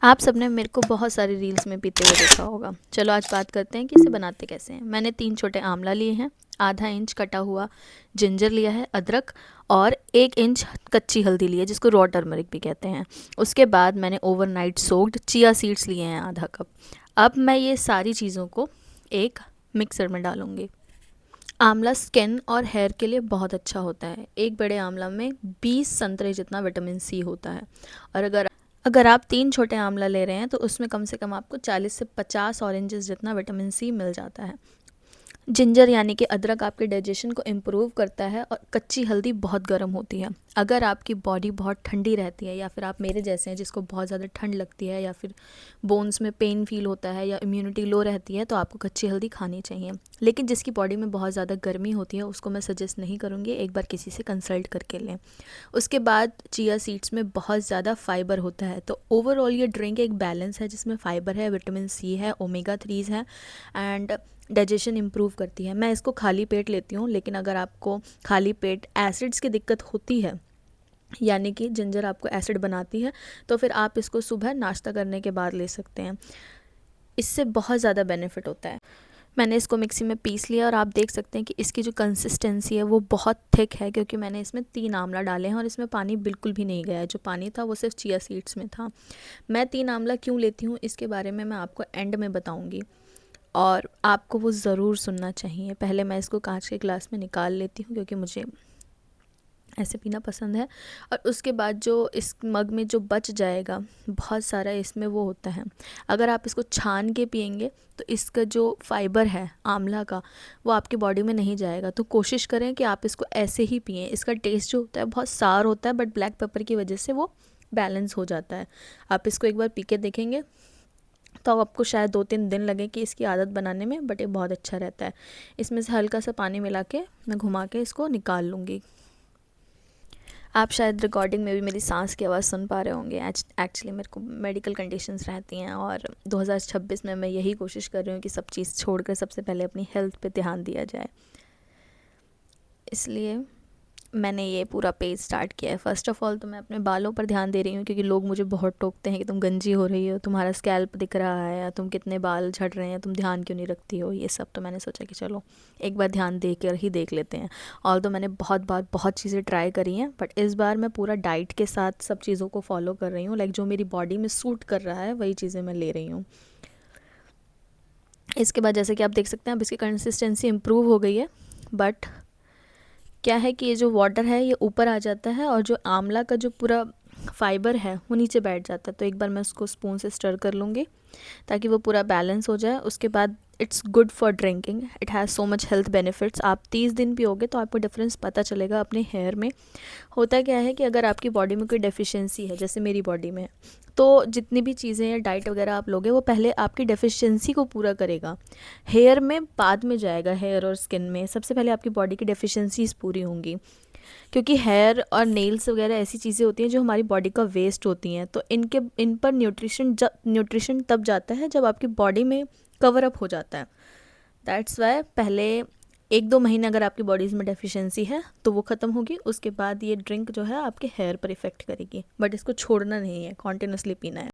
आप सबने मेरे को बहुत सारी रील्स में पीते हुए देखा होगा। चलो आज बात करते हैं कि इसे बनाते कैसे हैं। मैंने 3 छोटे आंवला लिए हैं, आधा इंच कटा हुआ जिंजर लिया है, अदरक, और 1 इंच कच्ची हल्दी ली है जिसको रॉ टर्मरिक भी कहते हैं। उसके बाद मैंने ओवरनाइट सोक्ड चिया सीड्स लिए हैं आधा कप। अब मैं ये सारी चीज़ों को एक मिक्सर में डालूँगी। आंवला स्किन और हेयर के लिए बहुत अच्छा होता है। एक बड़े आंवला में 20 संतरे जितना विटामिन सी होता है, और अगर आप 3 छोटे आंवला ले रहे हैं तो उसमें कम से कम आपको 40 से 50 ऑरेंजेस जितना विटामिन सी मिल जाता है। जिंजर यानी कि अदरक आपके डाइजेशन को इम्प्रूव करता है, और कच्ची हल्दी बहुत गर्म होती है। अगर आपकी बॉडी बहुत ठंडी रहती है, या फिर आप मेरे जैसे हैं जिसको बहुत ज़्यादा ठंड लगती है, या फिर बोन्स में पेन फील होता है, या इम्यूनिटी लो रहती है, तो आपको कच्ची हल्दी खानी चाहिए। लेकिन जिसकी बॉडी में बहुत ज़्यादा गर्मी होती है उसको मैं सजेस्ट नहीं करूँगी, एक बार किसी से कंसल्ट करके लें। उसके बाद चिया सीड्स में बहुत ज़्यादा फाइबर होता है, तो ओवरऑल ये ड्रिंक एक बैलेंस है जिसमें फ़ाइबर है, विटामिन सी है, ओमेगा 3 है, एंड डाइजेशन इम्प्रूव करती है। मैं इसको खाली पेट लेती हूँ, लेकिन अगर आपको खाली पेट एसिड्स की दिक्कत होती है, यानी कि जिंजर आपको एसिड बनाती है, तो फिर आप इसको सुबह नाश्ता करने के बाद ले सकते हैं। इससे बहुत ज़्यादा बेनिफिट होता है। मैंने इसको मिक्सी में पीस लिया, और आप देख सकते हैं कि इसकी जो कंसिस्टेंसी है वो बहुत थिक है, क्योंकि मैंने इसमें 3 आंवला डाले हैं और इसमें पानी बिल्कुल भी नहीं गया है। जो पानी था वो सिर्फ चिया सीड्स में था। मैं 3 आंवला क्यों लेती हूँ इसके बारे में मैं आपको एंड में बताऊँगी, और आपको वो ज़रूर सुनना चाहिए। पहले मैं इसको कांच के ग्लास में निकाल लेती हूँ, क्योंकि मुझे ऐसे पीना पसंद है। और उसके बाद जो इस मग में जो बच जाएगा, बहुत सारा इसमें वो होता है। अगर आप इसको छान के पियेंगे तो इसका जो फाइबर है आंवला का, वो आपकी बॉडी में नहीं जाएगा। तो कोशिश करें कि आप इसको ऐसे ही पिएं। इसका टेस्ट जो होता है बहुत सार होता है, बट ब्लैक पेपर की वजह से वो बैलेंस हो जाता है। आप इसको एक बार पी के देखेंगे तो आपको शायद 2-3 दिन लगे कि इसकी आदत बनाने में, बट ये बहुत अच्छा रहता है। इसमें से हल्का सा पानी मिला के मैं घुमा के इसको निकाल लूँगी। आप शायद रिकॉर्डिंग में भी मेरी सांस की आवाज़ सुन पा रहे होंगे। एक्चुअली मेरे को मेडिकल कंडीशंस रहती हैं, और 2026 में मैं यही कोशिश कर रही हूँ कि सब चीज़ छोड़कर सबसे पहले अपनी हेल्थ पे ध्यान दिया जाए। इसलिए मैंने ये पूरा पेज स्टार्ट किया है। फ़र्स्ट ऑफ़ ऑल तो मैं अपने बालों पर ध्यान दे रही हूँ, क्योंकि लोग मुझे बहुत टोकते हैं कि तुम गंजी हो रही हो, तुम्हारा स्कैल्प दिख रहा है, या तुम कितने बाल झड़ रहे हैं, तुम ध्यान क्यों नहीं रखती हो। ये सब तो मैंने सोचा कि चलो एक बार ध्यान दे कर ही देख लेते हैं। और तो मैंने बहुत बार बहुत चीज़ें ट्राई करी हैं, बट इस बार मैं पूरा डाइट के साथ सब चीज़ों को फॉलो कर रही हूँ। लाइक जो मेरी बॉडी में सूट कर रहा है वही चीज़ें मैं ले रही हूँ। इसके बाद जैसे कि आप देख सकते हैं अब इसकी कंसिस्टेंसी इम्प्रूव हो गई है, बट क्या है कि ये जो वाटर है ये ऊपर आ जाता है, और जो आंवला का जो पूरा फाइबर है वो नीचे बैठ जाता है। तो एक बार मैं उसको स्पून से स्टर कर लूँगी ताकि वो पूरा बैलेंस हो जाए। उसके बाद it's good for drinking, it has so much health benefits. आप 30 दिन पियोगे तो आपको डिफरेंस पता चलेगा अपने हेयर में। होता क्या है कि अगर आपकी बॉडी में कोई डेफिशिएंसी है, जैसे मेरी बॉडी में है, तो जितनी भी चीज़ें या डाइट वगैरह आप लोगे वो पहले आपकी डेफिशिएंसी को पूरा करेगा, हेयर में बाद में जाएगा। हेयर और स्किन में सबसे पहले आपकी बॉडी की डेफिशिएंसीज पूरी होंगी, क्योंकि हेयर और नेल्स वगैरह ऐसी चीज़ें होती हैं जो हमारी बॉडी का वेस्ट होती हैं। तो इन पर न्यूट्रिशन तब जाता है जब आपकी बॉडी में कवर अप हो जाता है। दैट्स वाई पहले 1-2 महीने अगर आपकी बॉडीज़ में डेफिशिएंसी है तो वो ख़त्म होगी। उसके बाद ये ड्रिंक जो है आपके हेयर पर इफ़ेक्ट करेगी, बट इसको छोड़ना नहीं है, कॉन्टिन्यूसली पीना है।